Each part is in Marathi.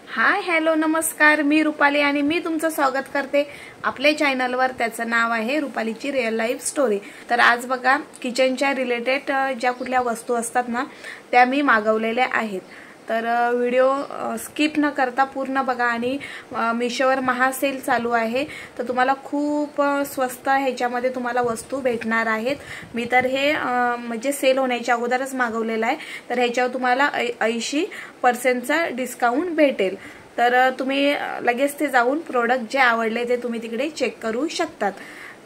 हाय हॅलो नमस्कार, मी रुपाली आणि मी तुमचं स्वागत करते आपल्या चॅनलवर. त्याचं नाव आहे रुपालीची रिअल लाईफ स्टोरी. तर आज बघा किचनच्या रिलेटेड ज्या कुठल्या वस्तू असतात ना त्या मी मागवलेल्या आहेत. तर व्हिडिओ स्किप न करता पूर्ण बघा. आणि मीशोवर महासेल चालू आहे तर तुम्हाला खूप स्वस्त ह्याच्यामध्ये तुम्हाला वस्तू भेटणार आहेत. मी तर हे म्हणजे सेल होण्याच्या अगोदरच मागवलेलं आहे. तर ह्याच्यावर तुम्हाला 80% डिस्काउंट भेटेल. तर तुम्ही लगेच ते जाऊन प्रोडक्ट जे आवडले ते तुम्ही तिकडे चेक करू शकतात.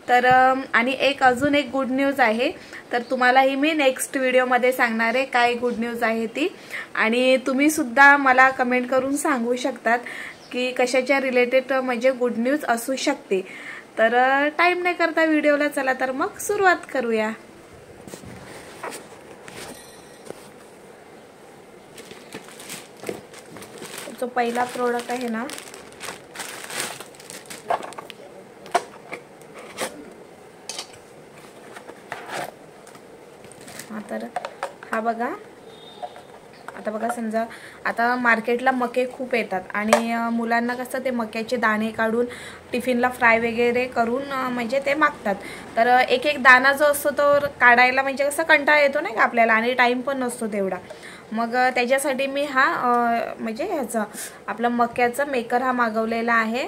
तर आणि अजून एक गुड न्यूज आहे. तर तुम्हालाही मी नेक्स्ट व्हिडिओमध्ये सांगणार आहे काय गुड न्यूज आहे ती. आणि तुम्ही सुद्धा मला कमेंट करून सांगू शकतात की कशाच्या रिलेटेड म्हणजे गुड न्यूज असू शकते. तर टाइम नाही करता व्हिडिओला, चला तर मग सुरुवात करूया. जो पहिला प्रोडक्ट आहे ना तर हा बघा. आता बघा, समजा आता मार्केटला मके खूप येतात आणि मुलांना कसं ते मक्याचे दाणे काढून टिफिनला फ्राय वगैरे करून म्हणजे ते मागतात. तर एक एक दाणा जो असतो तो काढायला म्हणजे कसं कंटाळा येतो नाही का आपल्याला, आणि टाईम पण नसतो तेवढा. मग त्याच्यासाठी मी हा म्हणजे ह्याचा आपला मक्याचा मेकर हा मागवलेला आहे.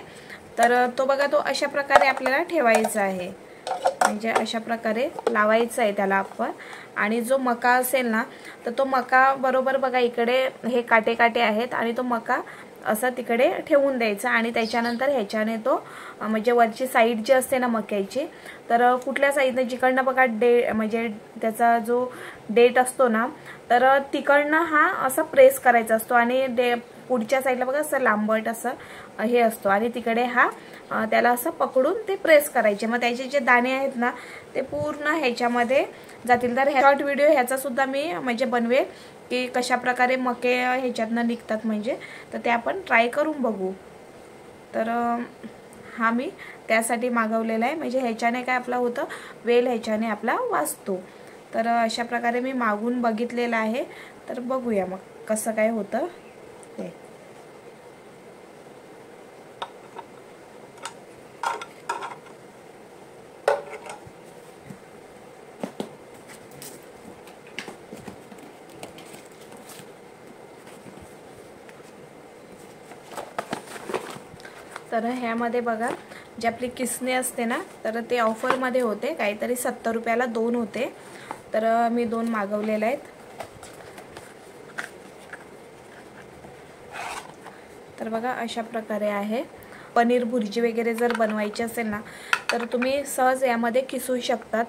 तर तो बघा, तो अशा प्रकारे आपल्याला ठेवायचा आहे, म्हणजे अशा प्रकारे लावायचं आहे त्याला आपण. आणि जो मका असेल ना तर तो मका बरोबर बघा इकडे हे काटे काटे आहेत आणि तो मका असं तिकडे ठेवून द्यायचा. आणि त्याच्यानंतर ह्याच्याने तो म्हणजे वरची साईड जी असते ना मक्याची, तर कुठल्या साईडनं जिकडनं बघा म्हणजे त्याचा जो डेट असतो ना तर तिकडनं हा असं प्रेस करायचा असतो. आणि पुढच्या साईडला बघा असं लांबट असं हे असतो आणि तिकडे हा त्याला असं पकडून ते प्रेस करायचे. मग त्याचे जे दाणे आहेत ना ते पूर्ण ह्याच्यामध्ये जातील. तर शॉर्ट व्हिडिओ ह्याचा सुद्धा मी म्हणजे बनवेल की कशा प्रकारे मके ह्याच्यातनं निघतात म्हणजे. तर ते आपण ट्राय करून बघू. तर हा मी त्यासाठी मागवलेला आहे. म्हणजे ह्याच्याने काय आपला होतं, वेल ह्याच्याने आपला वाचतो. तर अशा प्रकारे मी मागून बघितलेलं आहे. तर बघूया मग कसं काय होतं ते. तर ह्यामध्ये बघा जे आपली किसने असते ना तर ते ऑफरमध्ये होते, काहीतरी 70 रुपयाला 2 होते. तर मी 2 मागवलेले आहेत. तर बघा अशा प्रकारे आहे. पनीर भुर्जी वगैरे जर बनवायची असेल ना तर तुम्ही सहज यामध्ये किसू शकतात.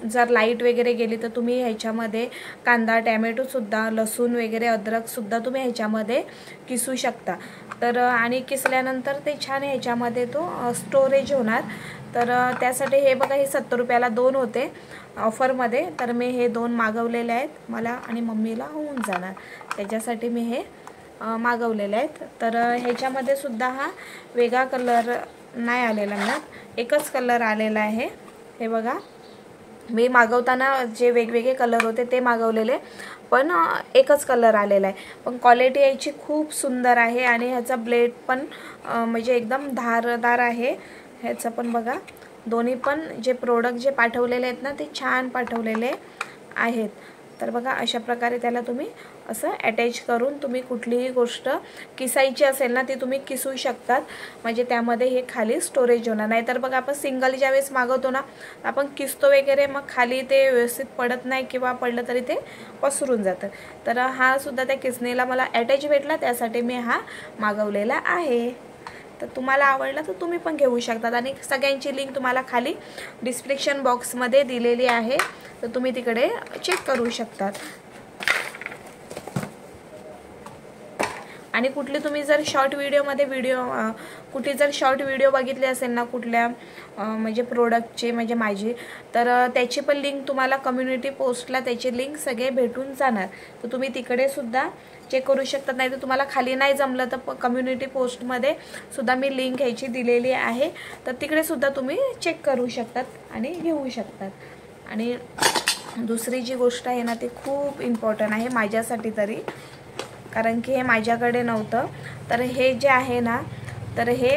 जर लाईट वगैरे गेली तर तुम्ही ह्याच्यामध्ये कांदा टॅमॅटोसुद्धा लसूण वगैरे अद्रकसुद्धा तुम्ही ह्याच्यामध्ये किसू शकता. तर आणि किसल्यानंतर ते छान ह्याच्यामध्ये तो स्टोरेज होणार. तर त्यासाठी हे बघा हे 70 रुपयाला 2 होते ऑफरमध्ये. तर मी हे 2 मागवलेले आहेत. मला आणि मम्मीला होऊन जाणार त्याच्यासाठी मी हे मागवलेले आहेत. तर ह्याच्यामध्ये सुद्धा हा वेगळा कलर नाही आलेला ना, एकच कलर आलेला आहे. हे बघा, मी मागवताना जे वेगवेगळे कलर होते ते मागवलेले, पण एकच कलर आलेला आहे. पण क्वालिटी याची खूप सुंदर आहे आणि ह्याचा ब्लेड पण म्हणजे एकदम धारदार आहे. ह्याचं पण बघा, दोन्ही पण जे प्रोडक्ट जे पाठवलेले आहेत ना ते छान पाठवलेले आहेत. तर बघा अशा प्रकारे त्याला तुम्ही असं अटॅच करून तुम्ही कुठलीही गोष्ट किसायची असेल ना ती तुम्ही किसू शकतात. म्हणजे त्यामध्ये हे खाली स्टोरेज होणार नाही. तर बघा आपण सिंगल ज्यावेळेस मागवतो ना आपण किसतो वगैरे, मग खाली ते व्यवस्थित पडत नाही किंवा पडलं तरी ते पसरून जातं. तर हा सुद्धा त्या किसनेला मला अटॅच भेटला, त्यासाठी मी हा मागवलेला आहे. तर तुम्हाला आवडला तर तुम्ही पण घेऊ शकतात. आणि सगळ्यांची लिंक तुम्हाला खाली डिस्क्रिप्शन बॉक्समध्ये दिलेली आहे, तर तुम्ही तिकडे चेक करू शकतात. आणि कुठली तुम्ही जर शॉर्ट व्हिडिओमध्ये कुठली जर शॉर्ट व्हिडिओ बघितली असेल ना कुठल्या म्हणजे प्रोडक्टचे म्हणजे माझी, तर त्याची पण लिंक तुम्हाला कम्युनिटी पोस्टला त्याची लिंक सगळे भेटून जाणार. तर तुम्ही तिकडे सुद्धा चेक करू शकतात. नाही तर तुम्हाला खाली नाही जमलं तर कम्युनिटी पोस्टमध्ये सुद्धा मी लिंक ह्याची दिलेली आहे, तर तिकडे सुद्धा तुम्ही चेक करू शकतात आणि घेऊ शकतात. आणि दुसरी जी गोष्ट आहे ना ती खूप इम्पॉर्टंट आहे माझ्यासाठी तरी. कारण की हे माझ्याकडे नव्हतं। तर हे जे आहे ना, तर हे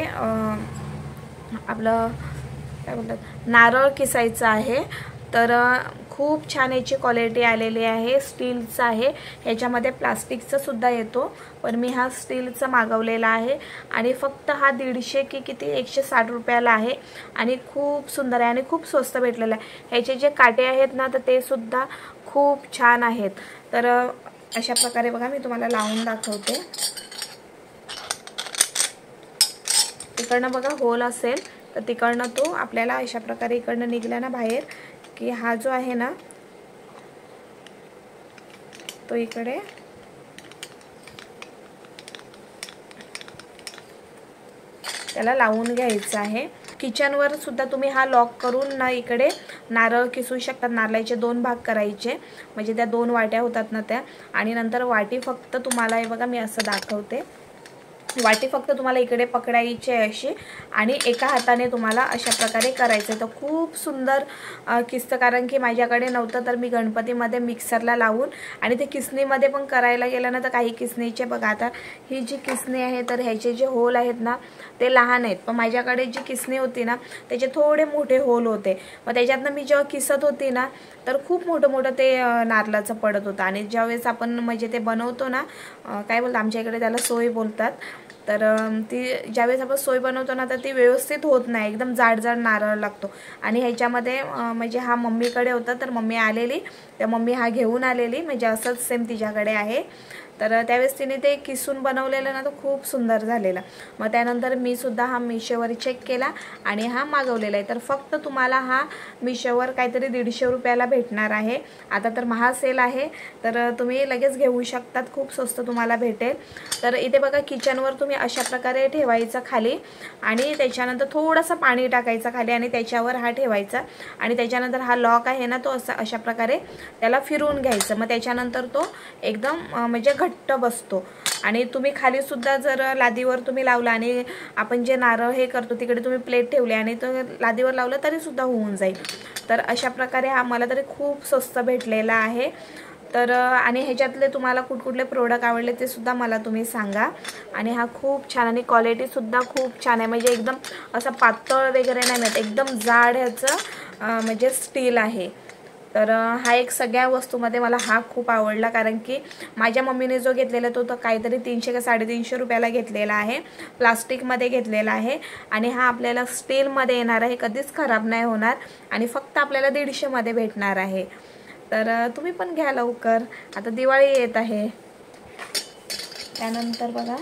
आपलं काय बोलतात नारळ किसायचं आहे। तर खूप छान याची क्वालिटी आलेली आहे, स्टीलचा आहे। ह्याच्यामध्ये प्लास्टिकचा सुद्धा येतो, पण मी हा स्टीलचा मागवलेला आहे आणि फक्त हा 150 की किती 160 रुपयाला आहे आणि खूप सुंदर आहे आणि खूप स्वस्त भेटलेला आहे। ह्याचे जे काटे आहेत ना, तर ते सुद्धा खूप छान आहेत। तर अशा प्रकारे बघा मी तुम्हाला लावून दाखवते। तिकडनं बघा होल असेल, तर तिकडनं तो आपल्याला अशा प्रकारे इकडनं निघला ना बाहेर, की हा जो आहे ना तो इकडे त्याला लावून घ्यायचा आहे। किचनवर सुद्धा तुम्ही हा लॉक करून ना इकडे नारळ किसू शकतात। नारळाचे 2 भाग करायचे, म्हणजे त्या 2 वाट्या होतात ना त्या। आणि नंतर वाटी फक्त तुम्हाला, हे बघा मी असं दाखवते, वाटी फक्त तुम्हाला इकडे पकडायची आहे अशी आणि एका हाताने तुम्हाला अशा प्रकारे करायचं। तर खूप सुंदर किसतं, कारण की माझ्याकडे नव्हतं, तर मी गणपतीमध्ये मिक्सरला लावून आणि ते किसणीमध्ये पण करायला गेलं ना, तर काही किसणीचे बघा, आता ही जी किसणी आहे तर ह्याचे जे होल आहेत ना ते लहान आहेत, पण माझ्याकडे जी किसणी होती ना त्याचे थोडे मोठे होल होते। मग त्याच्यातनं मी जेव्हा किसत होती ना, तर खूप मोठं मोठं ते नारळाचं पडत होतं। आणि ज्यावेळेस आपण म्हणजे ते बनवतो ना, काय बोलतात आमच्या इकडे त्याला सोय बोलतात, तर ती ज्यावेळेस आपण सोय बनवतो ना, तर ती व्यवस्थित होत नाही, एकदम जाड जाड नारळ लागतो। आणि ह्याच्यामध्ये म्हणजे हा मम्मीकडे होता, तर मम्मी आलेली, तर मम्मी हा घेऊन आलेली, म्हणजे असंच सेम तिच्याकडे आहे। तर त्यावेळेस तिने ते किसून बनवलेलं ना, तो खूप सुंदर झालेला। मग त्यानंतर मी सुद्धा हा मिशोवर चेक केला आणि हा मागवलेला आहे। तर फक्त तुम्हाला हा मिशोवर काहीतरी 150 रुपयाला भेटणार आहे। आता तर महासेल आहे, तर तुम्ही लगेच घेऊ शकतात, खूप स्वस्त तुम्हाला भेटेल। तर इथे बघा किचनवर तुम्ही अशा प्रकारे ठेवायचा खाली आणि त्याच्यानंतर थोडंसं पाणी टाकायचं खाली आणि त्याच्यावर हा ठेवायचा आणि त्याच्यानंतर हा लॉक आहे ना, तो अशा प्रकारे त्याला फिरवून घ्यायचं। मग त्याच्यानंतर तो एकदम म्हणजे घट्ट बसतो। आणि तुम्ही खाली सुद्धा जर लादीवर तुम्ही लावला आणि आपण जे नारळ हे करतो तिकडे तुम्ही प्लेट ठेवली आणि तो लादीवर लावलं तरी सुद्धा होऊन जाईल। तर अशा प्रकारे हा मला तरी खूप स्वस्त भेटलेला आहे। तर आणि ह्याच्यातले तुम्हाला कुठले प्रोडक्ट आवडले ते सुद्धा मला तुम्ही सांगा। आणि हा खूप छान आणि क्वालिटी सुद्धा खूप छान आहे, म्हणजे एकदम असं पातळ वगैरे नाही मिळत, एकदम जाड ह्याचं म्हणजे स्टील आहे। तर हा एक सगळ्या वस्तूमध्ये मला हा खूप आवडला, कारण की माझ्या मम्मीने जो घेतलेला तो तर काहीतरी 300 का 350 रुपयाला घेतलेला आहे, प्लास्टिकमध्ये घेतलेला आहे आणि हा आपल्याला स्टीलमध्ये येणार आहे, कधीच खराब नाही होणार आणि फक्त आपल्याला 150 मध्ये भेटणार आहे। तर तुम्ही पण घ्या लवकर, आता दिवाळी येत आहे। त्यानंतर बघा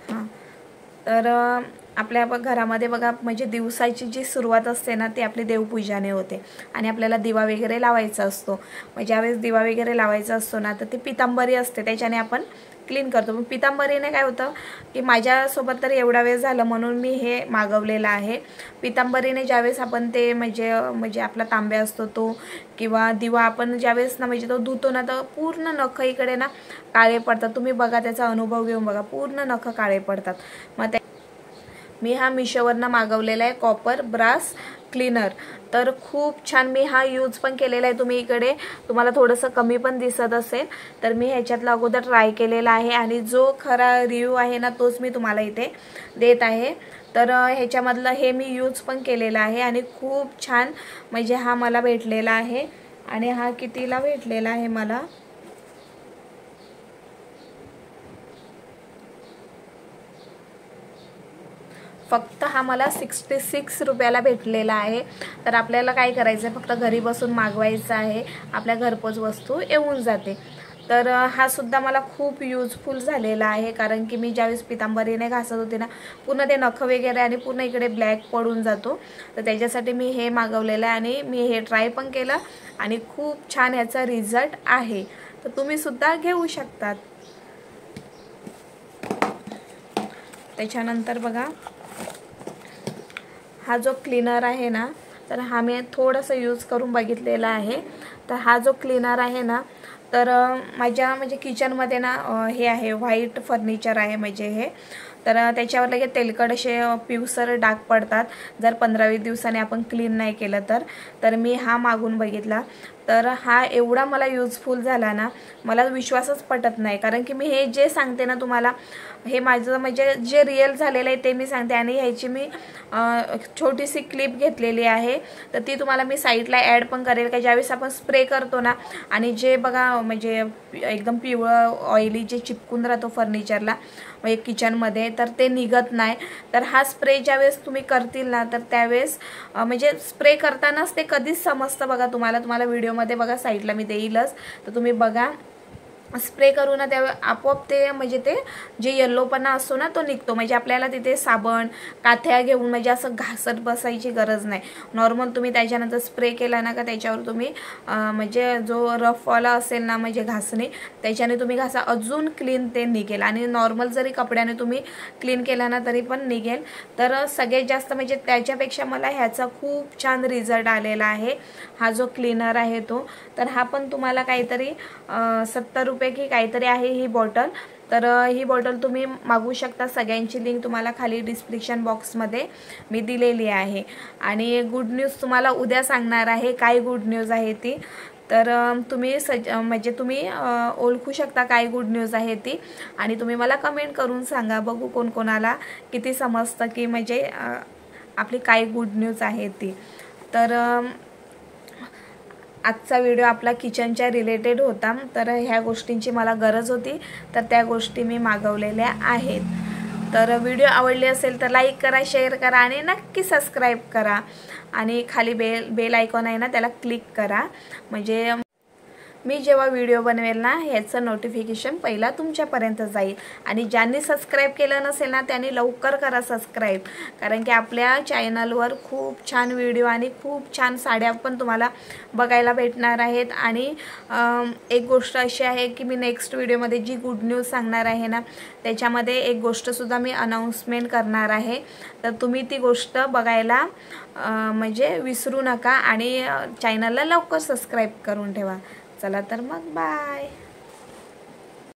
हां, तर आपल्या घरामध्ये बघा म्हणजे दिवसाची जी सुरुवात असते ना, ती आपली देवपूजाने होते आणि आपल्याला दिवा वगैरे लावायचा असतो। मग ज्यावेळेस दिवा वगैरे लावायचा असतो ना, तर ती पितांबरी असते त्याच्याने आपण क्लीन करतो। मग पितांबरीने काय होतं की माझ्यासोबत तर एवढा वेळ झालं म्हणून मी हे मागवलेलं आहे। पितांबरीने ज्यावेळेस आपण ते म्हणजे आपला तांब्या असतो तो किंवा दिवा आपण ज्यावेळेस ना म्हणजे तो धुतो ना, तर पूर्ण नख इकडे ना काळे पडतात। तुम्ही बघा, त्याचा अनुभव घेऊन बघा, पूर्ण नख काळे पडतात। मग मी हा मिशोवरनं मागवलेला आहे कॉपर ब्रास क्लीनर। तर खूप छान, मी हा यूज पण केलेला आहे। तुम्ही इकडे तुम्हाला थोडंसं कमी पण दिसत असेल, तर मी ह्याच्यातला अगोदर ट्राय केलेला आहे आणि जो खरा रिव्ह्यू आहे ना तोच मी तुम्हाला इथे देत आहे। तर ह्याच्यामधलं हे मी यूज पण केलेला आहे आणि खूप छान म्हणजे हा मला भेटलेला आहे। आणि हा कितीला भेटलेला आहे मला, फक्त हा मला 66 रुपयाला भेटलेला आहे। तर आपल्याला काय करायचं आहे, फक्त घरी बसून मागवायचं आहे, आपल्या घरपोच वस्तू येऊन जाते। तर हा सुद्धा मला खूप यूजफुल झालेला आहे, कारण की मी ज्यावेळेस पितांबरीने घासत होते ना, पूर्ण ते नख वगैरे आणि पूर्ण इकडे ब्लॅक पडून जातो, तर त्याच्यासाठी मी हे मागवलेलं आहे आणि मी हे ट्राय पण केलं आणि खूप छान ह्याचा रिझल्ट आहे। तर तुम्ही सुद्धा घेऊ शकतात। त्याच्यानंतर बघा हा जो क्लीनर आहे ना, तर हा मी थोडंसं यूज करून बघितलेला आहे। तर हा जो क्लीनर आहे ना, तर माझ्या म्हणजे किचनमध्ये ना हे आहे व्हाईट फर्निचर आहे म्हणजे हे, तर त्याच्यावर लगेच तेलकट असे पिवसर डाग पडतात जर 15-20 दिवसांनी आपण क्लीन नाही केलं तर मी हा मागून बघितला, तर हा एवढा मला यूजफुल झाला ना, मला विश्वासच पटत नाही. कारण की मी हे जे सांगते ना तुम्हाला, हे माझं म्हणजे जे रिअल झालेलं आहे ते मी सांगते. आणि ह्याची मी छोटीशी क्लिप घेतलेली आहे, तर ती तुम्हाला मी साईडला ॲड पण करेल. का ज्यावेळेस आपण स्प्रे करतो ना आणि जे बघा म्हणजे एकदम पिवळं ऑइली जे चिपकून राहतो फर्निचरला म्हणजे किचनमध्ये, तर ते निघत नाही. तर हा स्प्रे ज्यावेळेस तुम्ही करतील ना, तर त्यावेळेस म्हणजे स्प्रे करतानाच ते कधीच समजतं बघा तुम्हाला व्हिडिओमध्ये बघा साईडला मी देईलच, तर तुम्ही बघा. स्प्रे करू ना त्यावेळेस आपोआप ते म्हणजे ते जे येल्लोपणा असतो ना तो निघतो. म्हणजे आपल्याला तिथे साबण काथ्या घेऊन म्हणजे असं घासत बसायची गरज नाही. नॉर्मल तुम्ही त्याच्यानंतर स्प्रे केला ना का त्याच्यावर तुम्ही म्हणजे जो रफवाला असेल ना म्हणजे घासणे, त्याच्याने तुम्ही घासा, अजून क्लीन ते निघेल. आणि नॉर्मल जरी कपड्याने तुम्ही क्लीन केला ना तरी पण निघेल. तर सगळ्यात जास्त म्हणजे त्याच्यापेक्षा मला ह्याचा खूप छान रिझल्ट आलेला आहे, हा जो क्लीनर आहे तो. तर हा पण तुम्हाला काहीतरी 70 रुपये की काहीतरी आहे ही बॉटल. तर ही बॉटल तुम्ही मागवू शकता. सगळ्यांची लिंक तुम्हाला खाली डिस्क्रिप्शन बॉक्समध्ये मी दिलेली आहे. आणि गुड न्यूज तुम्हाला उद्या सांगणार आहे, काय गुड न्यूज आहे ती. तर तुम्ही म्हणजे तुम्ही ओळखू शकता काय गुड न्यूज आहे ती. आणि तुम्ही मला कमेंट करून सांगा, बघू कोणाला किती समजतं की म्हणजे आपली काय गुड न्यूज आहे ती. तर आजचा व्हिडिओ आपला किचनच्या रिलेटेड होता. तर ह्या गोष्टींची मला गरज होती, तर त्या गोष्टी मी मागवलेल्या आहेत. तर व्हिडिओ आवडले असेल तर लाईक करा, शेअर करा आणि नक्की सबस्क्राईब करा. आणि खाली बेल आयकॉन आहे ना त्याला क्लिक करा, म्हणजे मी जेव्हा व्हिडिओ बनवेल ना ह्याचं नोटिफिकेशन पहिला तुमच्यापर्यंत जाईल. आणि ज्यांनी सबस्क्राईब केलं नसेल ना त्यांनी लवकर करा सबस्क्राईब, कारण की आपल्या चॅनलवर खूप छान व्हिडिओ आणि खूप छान साड्या पण तुम्हाला बघायला भेटणार आहेत. आणि एक गोष्ट अशी आहे की मी नेक्स्ट व्हिडिओमध्ये जी गुड न्यूज सांगणार आहे ना त्याच्यामध्ये एक गोष्टसुद्धा मी अनाऊन्समेंट करणार आहे. तर तुम्ही ती गोष्ट बघायला म्हणजे विसरू नका आणि चॅनलला लवकर सबस्क्राईब करून ठेवा. चला तर मग बाय.